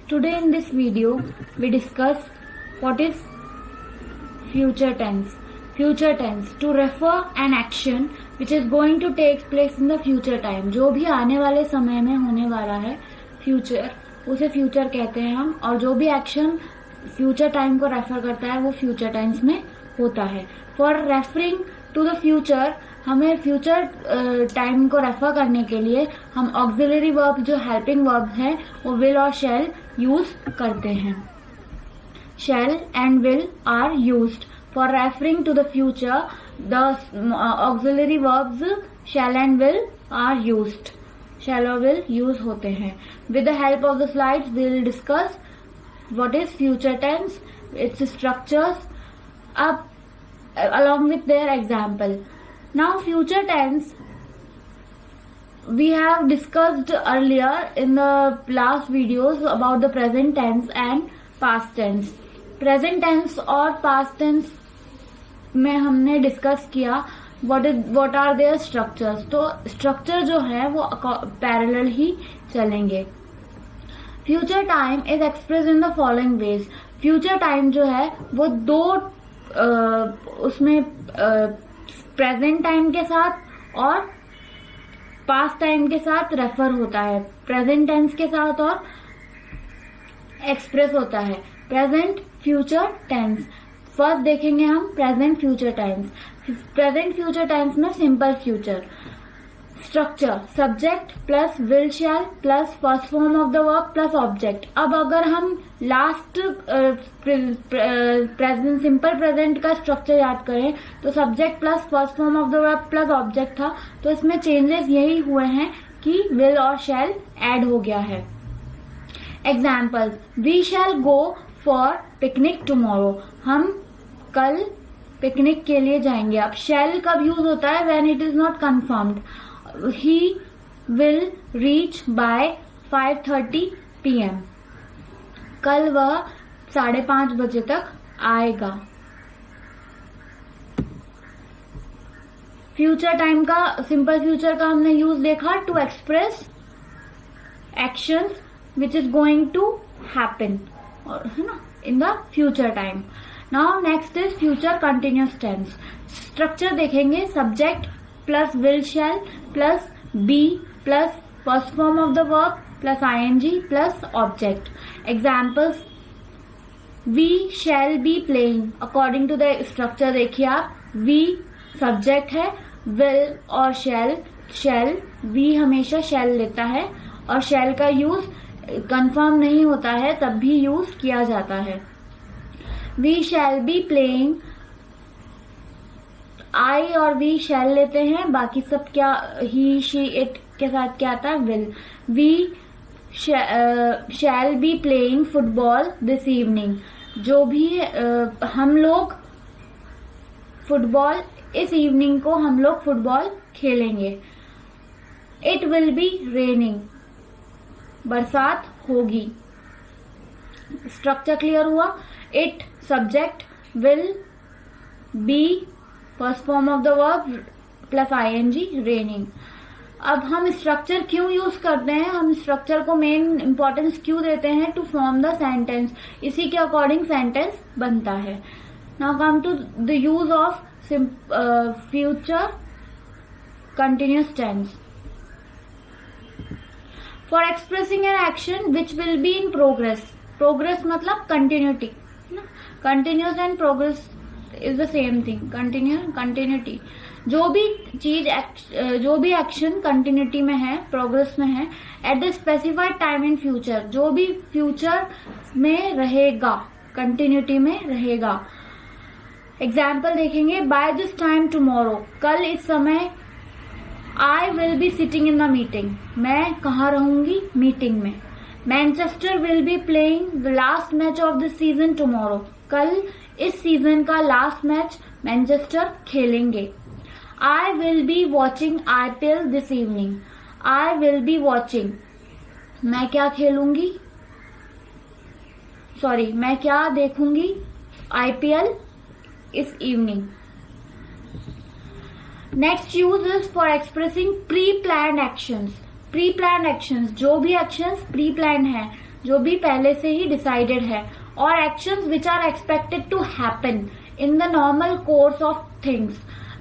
Today in this video, we discuss what is future tense. Future tense to refer an action which is going to take place in the future time. जो भी आने वाले समय में होने वाला है फ्यूचर, उसे फ्यूचर कहते हैं हम. और जो भी एक्शन फ्यूचर टाइम को रेफर करता है वो फ्यूचर टाइम्स में होता है. For referring to the future, हमें फ्यूचर टाइम को रेफर करने के लिए हम ऑक्सिलरी वर्ब जो हेल्पिंग वर्ब है वो विल और शैल यूज करते हैं. Shall and will are used for referring to the future. The auxiliary verbs shall and will are used. Shall और विल यूज होते हैं. With the help of the slides we will discuss what is future tense, its structures, along with their example. Now future tense we have discussed earlier in the last videos about the present tense and past tense. Present tense और past tense में हमने discuss किया what are their structures. तो structure जो है वो parallel ही चलेंगे. Future time is express in the following veg. Future time जो है वो दो उसमें प्रेजेंट टाइम के साथ और पास्ट टाइम के साथ रेफर होता है. प्रेजेंट टेंस के साथ और एक्सप्रेस होता है. प्रेजेंट फ्यूचर टेंस फर्स्ट देखेंगे हम. Present future times. Present future times में सिंपल फ्यूचर. स्ट्रक्चर जect plus will shall plus first form of the verb plus object. अब अगर हम लास्ट प्रेजेंट सिंपल प्रेजेंट का स्ट्रक्चर याद करें तो subject plus first form of the verb plus object था. तो इसमें चेंजेस यही हुए हैं कि विल और शैल ऐड हो गया है. Examples. We shall go for picnic tomorrow. हम कल पिकनिक के लिए जाएंगे. अब शैल कब यूज होता है? When it is not confirmed. He will reach by 5:30 PM. कल वह 5:30 बजे तक आएगा. फ्यूचर टाइम का सिंपल फ्यूचर का हमने यूज देखा to express actions which is going to happen, और है ना, in the future time. Now next is future continuous tense. Structure देखेंगे. Subject plus will shall plus be plus first form of the verb plus I N G plus object. Examples. We shall be playing. According to the structure देखिए आप. We subject है, will और shall we हमेशा शैल लेता है और शैल का यूज कंफर्म नहीं होता है तब भी यूज किया जाता है. We shall be playing. I और वी शैल लेते हैं, बाकी सब क्या ही शी इट के साथ क्या आता है? Will. We shall be playing football this evening. जो भी हम लोग फुटबॉल इस इवनिंग को हम लोग फुटबॉल खेलेंगे. It will be raining. बरसात होगी. स्ट्रक्चर क्लियर हुआ. It subject, will be first form of the verb plus I N G raining. अब हम स्ट्रक्चर क्यों यूज करते हैं? हम स्ट्रक्चर को मेन इंपॉर्टेंस क्यों देते हैं? To form the sentence. इसी के अकॉर्डिंग सेंटेंस बनता है. Now come to the use of future continuous tense. For expressing an action which will be in progress. Progress मतलब continuity. Continuous and progress is the same thing. Continuity. जो भी action continuity में है, progress में है, at the specified time in future. जो भी future में रहेगा, कंटिन्यूटी में रहेगा. एग्जाम्पल देखेंगे. By this time tomorrow. कल इस समय. I will be sitting in the meeting. मैं कहाँ रहूंगी? मीटिंग में. Manchester will be playing the last match of the season tomorrow. कल इस सीजन का लास्ट मैच मैनचेस्टर खेलेंगे. I will be watching IPL this evening. I will be watching. मैं क्या खेलूंगी? सॉरी, मैं क्या देखूंगी? आईपीएल इस evening. Next use is for expressing pre planned actions. Pre planned actions, जो भी एक्शंस प्री प्लान्ड है. जो भी पहले से ही डिसाइडेड है, और actions which are expected to happen in the normal course of things.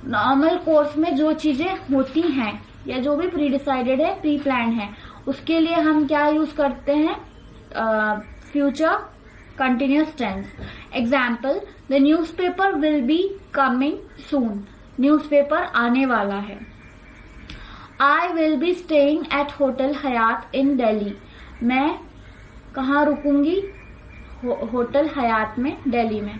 Normal course में जो चीजें होती हैं या जो भी प्री डिसाइडेड है, प्री प्लान है, उसके लिए हम क्या यूज करते हैं? Future continuous tense. Example, the newspaper will be coming soon. Newspaper आने वाला है। I will be staying at hotel Hyatt in Delhi. मैं कहाँ रुकूंगी? होटल हयात में, दिल्ली में।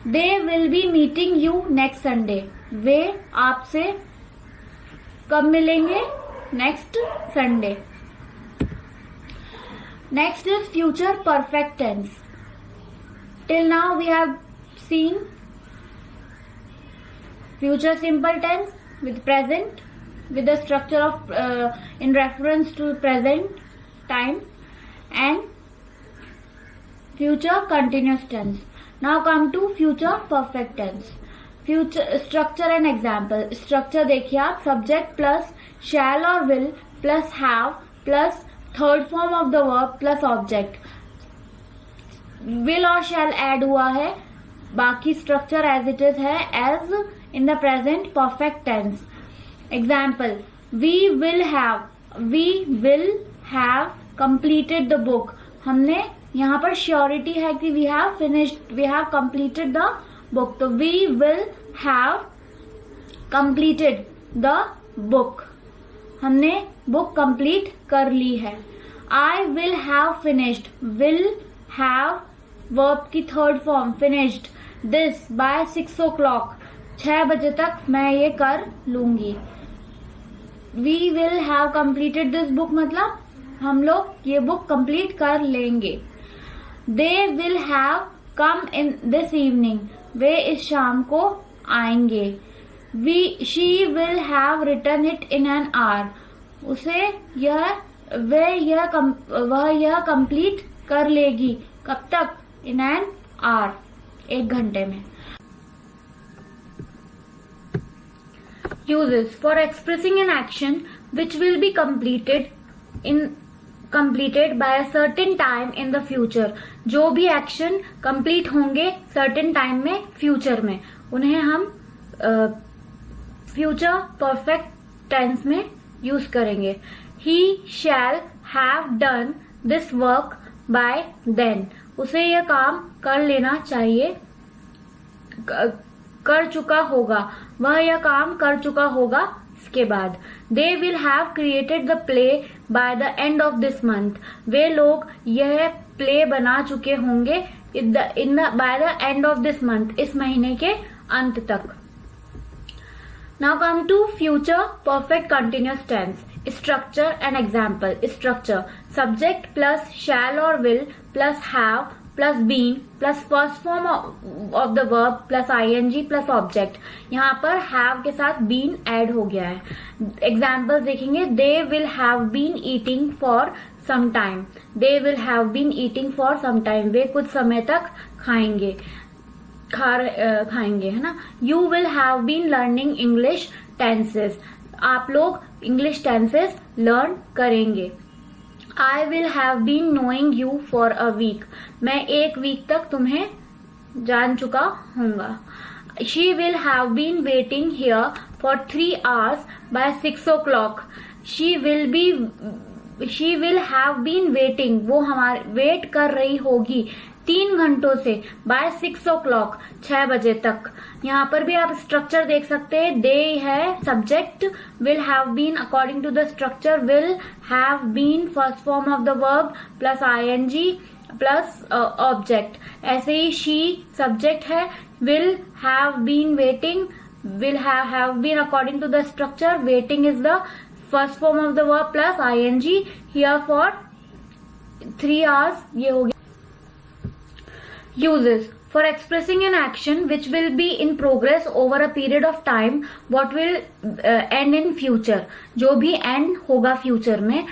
दे will be meeting you next Sunday. वे आपसे कब मिलेंगे? Next Sunday. Next is future perfect tense. Till now we have seen future simple tense with present, with the structure of in reference to present time, and future continuous tense. Now come to future perfect tense. Future structure and example. Structure देखिए आप, subject plus shall or will plus have plus third form of the verb plus object. will और shall add हुआ है, बाकी structure as it is है, as in the present perfect tense. Example, we will have completed the book. हमने यहाँ पर surety है कि we have completed the book, तो we will have completed the book. हमने बुक कंप्लीट कर ली है। I will have finished, will have verb की third form finished this by 6 o'clock। 6 बजे तक मैं ये कर लूंगी। We will have completed this book मतलब हम लोग ये बुक कंप्लीट कर लेंगे। They will have come in this evening, वे इस शाम को आएंगे। She will have written it in an hour, वह यह कंप्लीट कर लेगी। कब तक? इन एन आवर, 1 घंटे में। Uses for expressing an action which will be completed by a certain time in the future. जो भी एक्शन कंप्लीट होंगे certain टाइम में, फ्यूचर में, उन्हें हम फ्यूचर परफेक्ट टेंस में यूज करेंगे। He shall have done this work by then. उसे यह काम कर लेना चाहिए, कर चुका होगा, वह यह काम कर चुका होगा इसके बाद। They will have created the play by the end of this month, वे लोग यह प्ले बना चुके होंगे by the end of this month, इस महीने के अंत तक। Now come to future perfect continuous tense. Structure and example. Structure, subject plus shall और will plus have plus been plus first form of the verb plus I N G plus object. यहाँ पर have के साथ बीन ऐड हो गया है। Example देखेंगे, they will have been eating for some time, they will have been eating for some time, वे कुछ समय तक खाएंगे, है ना। You will have been learning English tenses, आप लोग इंग्लिश टेंसेस लर्न करेंगे। I will have been knowing you for a week, मैं 1 वीक तक तुम्हें जान चुका हूंगा। She will have been waiting here for 3 hours by 6 o'clock, she will have been waiting, वो हमारे वेट कर रही होगी 3 घंटों से, बाय 6 o'clock, 6 बजे तक। यहाँ पर भी आप स्ट्रक्चर देख सकते हैं, दे है subject, will have been according to the structure, will have been first form of the verb plus I N G plus object. ऐसे ही शी सब्जेक्ट है, will have been waiting, will have been according to the structure, waiting is the first form of the verb plus I N G, here for 3 hours, ये हो गया। Uses for expressing an action which will be in progress over a period of time, what will end in future, जो भी end होगा future में,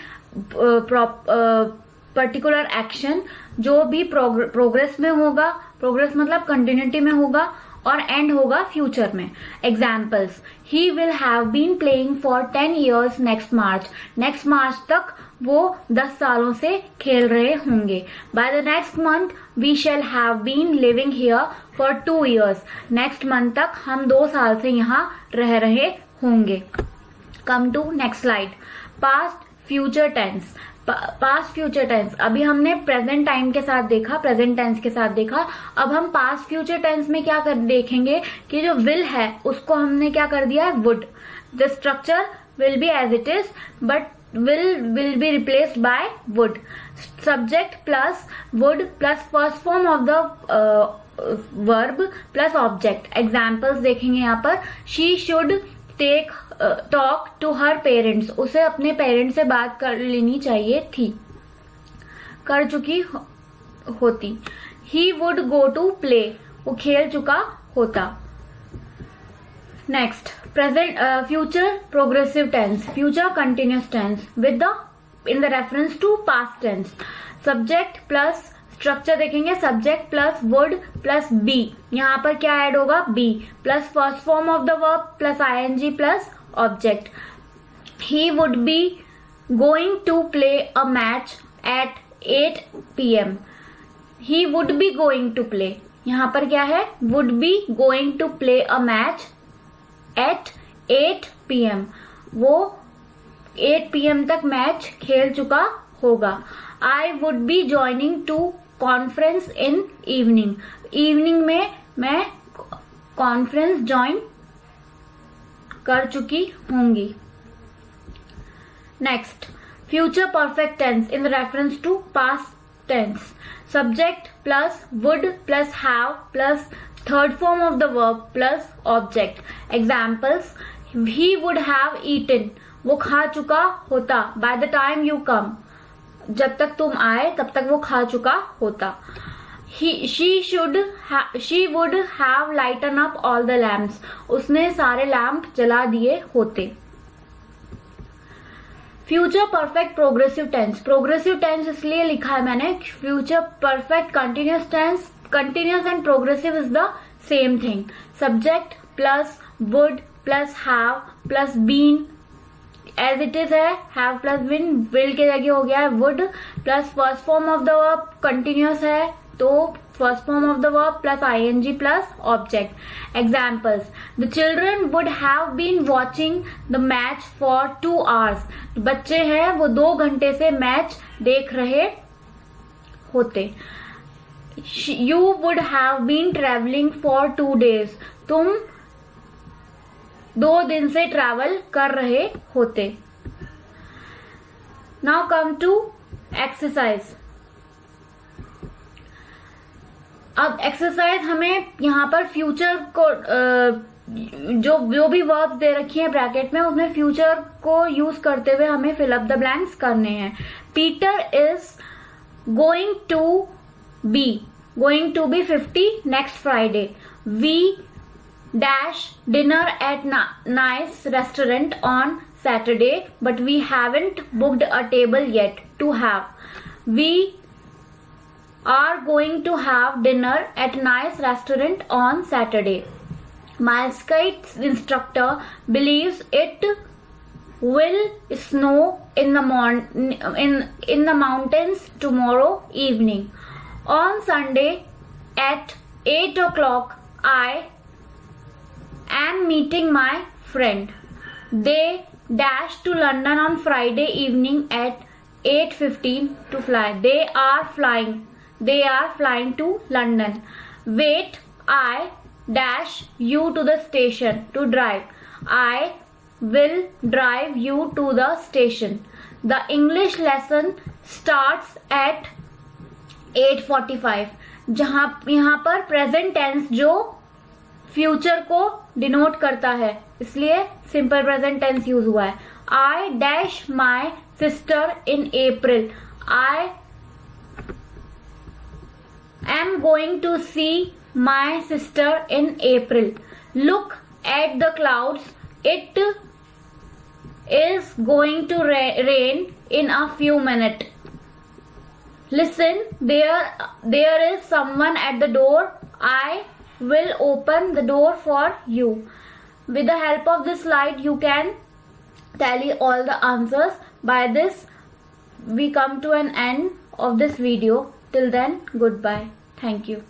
particular action जो भी progress में होगा, प्रोग्रेस मतलब कंटिन्यूटी में होगा, और एंड होगा फ्यूचर में। Examples, he will have been playing for 10 years next March, next March तक वो 10 सालों से खेल रहे होंगे. By the next month we shall have been living here for 2 years. Next month तक हम 2 साल से यहाँ रह रहे होंगे. Come to next slide. Past future tense. Past future tense अभी हमने प्रेजेंट टाइम के साथ देखा, प्रेजेंट टेंस के साथ देखा. अब हम पास्ट फ्यूचर टेंस में क्या कर देखेंगे कि जो विल है उसको हमने क्या कर दिया है, would. The structure will be as it is but will be replaced by would. Subject plus would plus first form of the verb plus object. Examples देखेंगे यहाँ पर. She should talk to her parents. उसे अपने parents से बात कर लेनी चाहिए थी, कर चुकी होती. He would go to play. वो खेल चुका होता. Next, present future progressive tense, future continuous tense with the in the reference to past tense. Subject plus structure देखेंगे. Subject plus would plus be. यहाँ पर क्या ऐड होगा, be plus first form of the verb plus ing plus object. He would be going to play a match at 8 p.m. He would be going to play. यहाँ पर क्या है, would be going to play a match at 8 p.m. वो 8 p.m. तक match खेल चुका होगा. I would be joining to conference in evening. Evening में मैं कॉन्फ्रेंस ज्वाइन कर चुकी होंगी. Next, future perfect tense in reference to past tense. Subject plus would plus have plus third form of the verb plus object. Examples, he would have eaten. वो खा चुका होता. By the time you come. जब तक तुम आए तब तक वो खा चुका होता. She would have lighten up all the lamps. उसने सारे लैम्प जला दिए होते. Future perfect progressive tense. Progressive tense इसलिए लिखा है मैंने, future perfect continuous tense. Continuous and progressive is the same thing. Subject plus would plus have plus been as it is है. Have plus been will के जगह हो गया है would plus first form of the verb continuous है तो first form of the verb plus ing plus object. Examples, the children would have been watching the match for 2 hours. बच्चे हैं वो 2 घंटे से मैच देख रहे होते. You would have been traveling for 2 days. तुम 2 दिन से ट्रैवल कर रहे होते. Now come to exercise. अब एक्सरसाइज हमें यहाँ पर फ्यूचर को जो भी वर्ब दे रखी है ब्रैकेट में उसमें फ्यूचर को यूज करते हुए हमें फिल अप द ब्लैंक्स करने हैं. Peter is going to be 50 next Friday. We dash dinner at nice restaurant on Saturday, but we haven't booked a table yet to have. We are going to have dinner at nice restaurant on Saturday. My skate instructor believes it will snow in the mountains tomorrow evening. On Sunday at 8 o'clock, I am meeting my friend. They dash to London on Friday evening at 8:15 to fly. They are flying to London. Wait, I dash you to the station to drive. I will drive you to the station. The English lesson starts at 8:45. जहां यहाँ पर present tense जो future को denote करता है इसलिए simple present tense use हुआ है. I dash my sister in April. I am going to see my sister in April. Look at the clouds. It is going to rain in a few minute. Listen, there is someone at the door. I will open the door for you. With the help of this slide, you can tally all the answers. By this, we come to an end of this video. Till then, goodbye. Thank you.